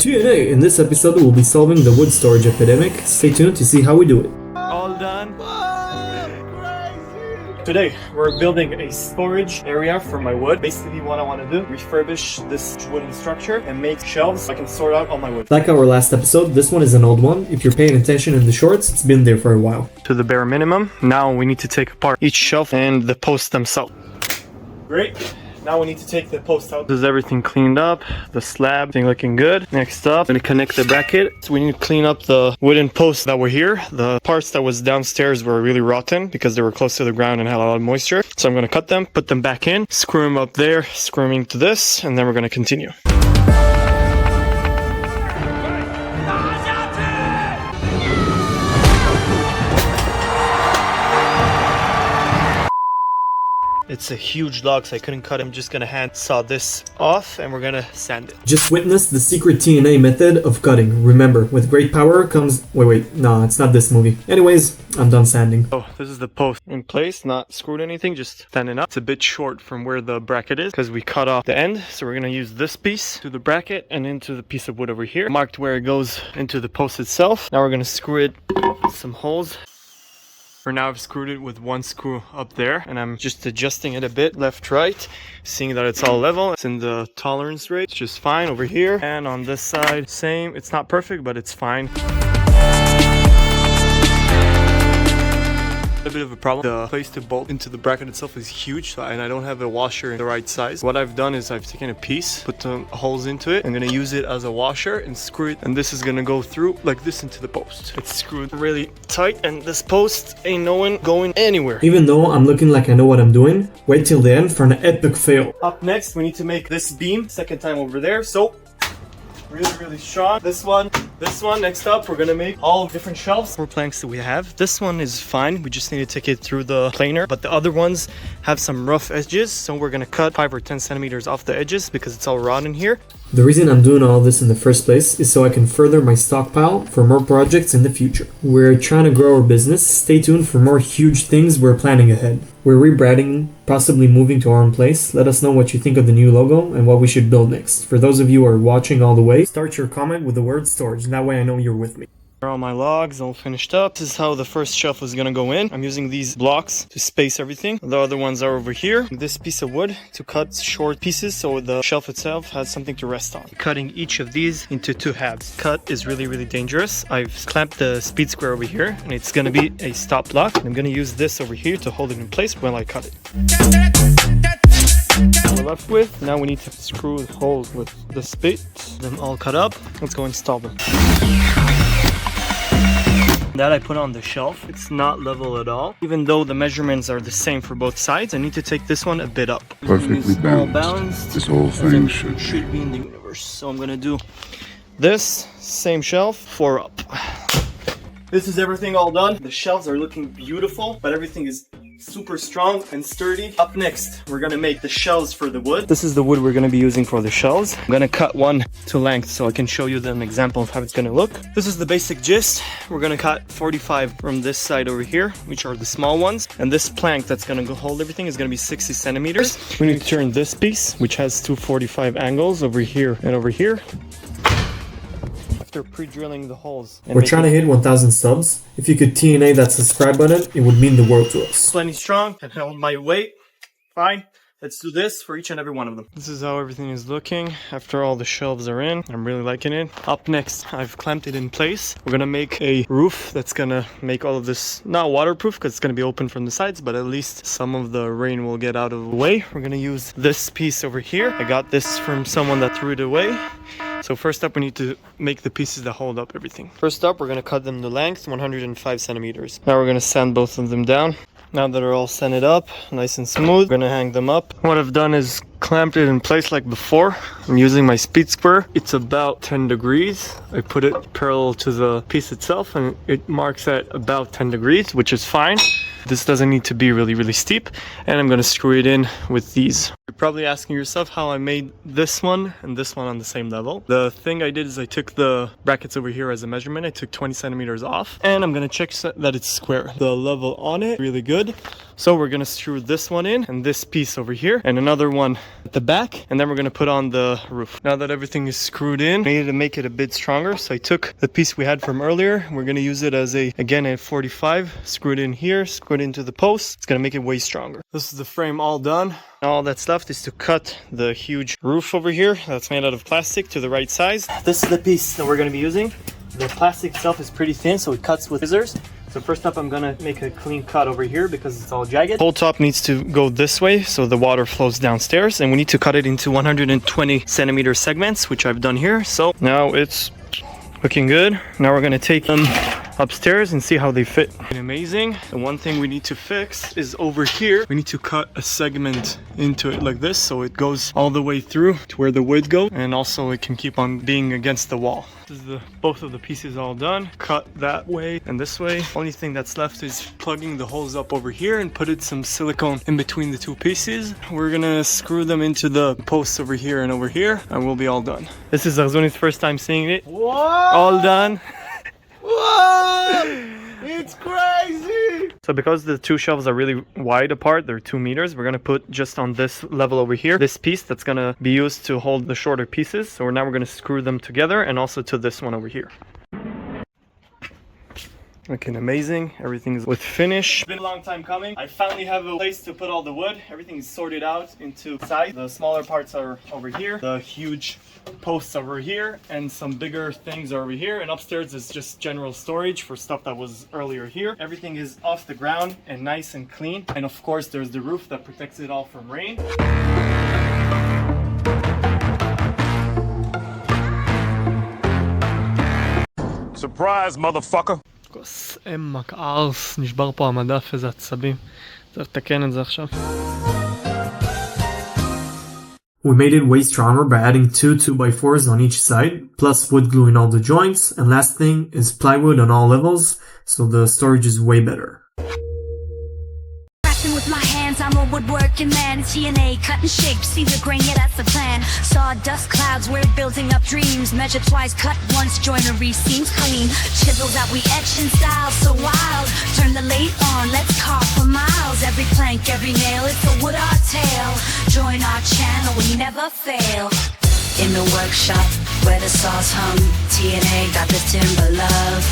TNA, in this episode we'll be solving the wood storage epidemic. Stay tuned to see how we do it. All done. Today we're building a storage area for my wood. Basically what I want to do, refurbish this wooden structure and make shelves so I can sort out all my wood. Like our last episode, this one is an old one. If you're paying attention in the shorts, it's been there for a while. To the bare minimum. Now we need to take apart each shelf and the posts themselves. Great. Now we need to take the post out. This is everything cleaned up. The slab, thing looking good. Next up, I'm gonna connect the bracket. So we need to clean up the wooden posts that were here. The parts that was downstairs were really rotten because they were close to the ground and had a lot of moisture. So I'm gonna cut them, put them back in, screw them up there, screw them into this, and then we're gonna continue. It's a huge log, so I couldn't cut it. I'm just gonna hand saw this off and we're gonna sand it. Just witness the secret TNA method of cutting. Remember, with great power comes... Wait, no, it's not this movie. Anyways, I'm done sanding. Oh, this is the post in place, not screwed anything, just standing up. It's a bit short from where the bracket is because we cut off the end. So we're gonna use this piece to the bracket and into the piece of wood over here. Marked where it goes into the post itself. Now we're gonna screw it with some holes. For now, I've screwed it with one screw up there and I'm just adjusting it a bit left, right, seeing that it's all level. It's in the tolerance rate, it's just fine over here. And on this side, same. It's not perfect, but it's fine. A bit of a problem. The place to bolt into the bracket itself is huge and I don't have a washer in the right size. What I've done is I've taken a piece, put the holes into it. I'm gonna use it as a washer and screw it, and this is gonna go through like this into the post. It's screwed really tight and this post ain't no one going anywhere. Even though I'm looking like I know what I'm doing, wait till the end for an epic fail. Up next, we need to make this beam, second time over there, so really strong. This one. Next up, we're gonna make all different shelves. 4 planks that we have. This one is fine. We just need to take it through the planer, but the other ones have some rough edges, so we're gonna cut 5 or 10 centimeters off the edges because it's all raw in here. The reason I'm doing all this in the first place is so I can further my stockpile for more projects in the future. We're trying to grow our business. Stay tuned for more huge things we're planning ahead. We're rebranding, possibly moving to our own place. Let us know what you think of the new logo and what we should build next. For those of you who are watching all the way, start your comment with the word storage. That way I know you're with me. All my logs all finished up. This is how the first shelf is gonna go in. I'm using these blocks to space everything. The other ones are over here. This piece of wood to cut short pieces so the shelf itself has something to rest on. Cutting each of these into 2 halves. Cut is really dangerous. I've clamped the speed square over here and it's gonna be a stop block. I'm gonna use this over here to hold it in place while I cut it. We're left with. Now we need to screw the holes with the spit. Them all cut up. Let's go install them. That I put on the shelf. It's not level at all. Even though the measurements are the same for both sides, I need to take this one a bit up. Perfectly balanced. This whole thing should be in the universe. So I'm gonna do this, same shelf, 4 up. This is everything all done. The shelves are looking beautiful, but everything is super strong and sturdy. Up next, we're gonna make the shelves for the wood. This is the wood we're gonna be using for the shelves. I'm gonna cut one to length so I can show you an example of how it's gonna look. This is the basic gist. We're gonna cut 45 from this side over here, which are the small ones. And this plank that's gonna hold everything is gonna be 60 centimeters. We need to turn this piece, which has 245 angles over here and over here. After pre-drilling the holes. We're trying to hit 1,000 subs. If you could TNA that subscribe button, it would mean the world to us. Plenty strong and held my weight. Fine. Let's do this for each and every one of them. This is how everything is looking after all the shelves are in. I'm really liking it. Up next, I've clamped it in place. We're gonna make a roof that's gonna make all of this not waterproof because it's gonna be open from the sides, but at least some of the rain will get out of the way. We're gonna use this piece over here. I got this from someone that threw it away. So first up, we need to make the pieces that hold up everything. First up, we're gonna cut them to length, 105 centimeters. Now we're gonna sand both of them down. Now that they're all sanded up, nice and smooth, we're gonna hang them up. What I've done is clamped it in place like before. I'm using my speed square. It's about 10 degrees. I put it parallel to the piece itself and it marks at about 10 degrees, which is fine. This doesn't need to be really steep, and I'm gonna screw it in with these. You're probably asking yourself how I made this one and this one on the same level. The thing I did is I took the brackets over here as a measurement. I took 20 centimeters off, and I'm gonna check that it's square. The level on it, really good. So we're gonna screw this one in, and this piece over here, and another one at the back, and then we're gonna put on the roof. Now that everything is screwed in, I needed to make it a bit stronger, so I took the piece we had from earlier. We're gonna use it as again a 45, screwed in here, screwed into the post. It's gonna make it way stronger. This is the frame all done. All that's left is to cut the huge roof over here that's made out of plastic to the right size. This is the piece that we're gonna be using. The plastic itself is pretty thin, so it cuts with scissors. So first up, I'm gonna make a clean cut over here because it's all jagged. Whole top needs to go this way so the water flows downstairs, and we need to cut it into 120 centimeter segments, which I've done here. So now it's looking good. Now we're gonna take them upstairs and see how they fit. Amazing. The one thing we need to fix is over here. We need to cut a segment into it like this so it goes all the way through to where the wood goes, and also it can keep on being against the wall. This is both of the pieces all done. Cut that way and this way. Only thing that's left is plugging the holes up over here and putting some silicone in between the two pieces. We're gonna screw them into the posts over here and over here, and we'll be all done. This is Arzoni's first time seeing it. What? All done. What? It's crazy! So because the two shelves are really wide apart, they're 2 meters, we're gonna put just on this level over here, this piece that's gonna be used to hold the shorter pieces. So now we're gonna screw them together, and also to this one over here. Looking amazing. Everything's with finish. It's been a long time coming. I finally have a place to put all the wood. Everything is sorted out into size. The smaller parts are over here. The huge posts over here, and some bigger things are over here. And upstairs is just general storage for stuff that was earlier here. Everything is off the ground and nice and clean. And of course, there's the roof that protects it all from rain. Surprise, motherfucker! כוס אמק ארס, נשבר פה המדף, איזה עצבים. צריך לתקן את זה עכשיו. We made it way stronger by adding 2 2x4s on each side, plus wood glue in all the joints, and last thing is plywood on all levels, so the storage is way better. With my hands, I'm a woodworking man. It's DNA, cutting shapes, see the grain, yeah, that's the plan. Sawdust clouds, we're building up dreams. Measure twice, cut once, joinery seems clean. Chisels that we etch in style so wild. Turn the lathe on, let's carve for miles. Every plank, every nail, it's a wood art tale. Join our channel, we never fail. In the workshop, where the saws hung, TNA got the timber love.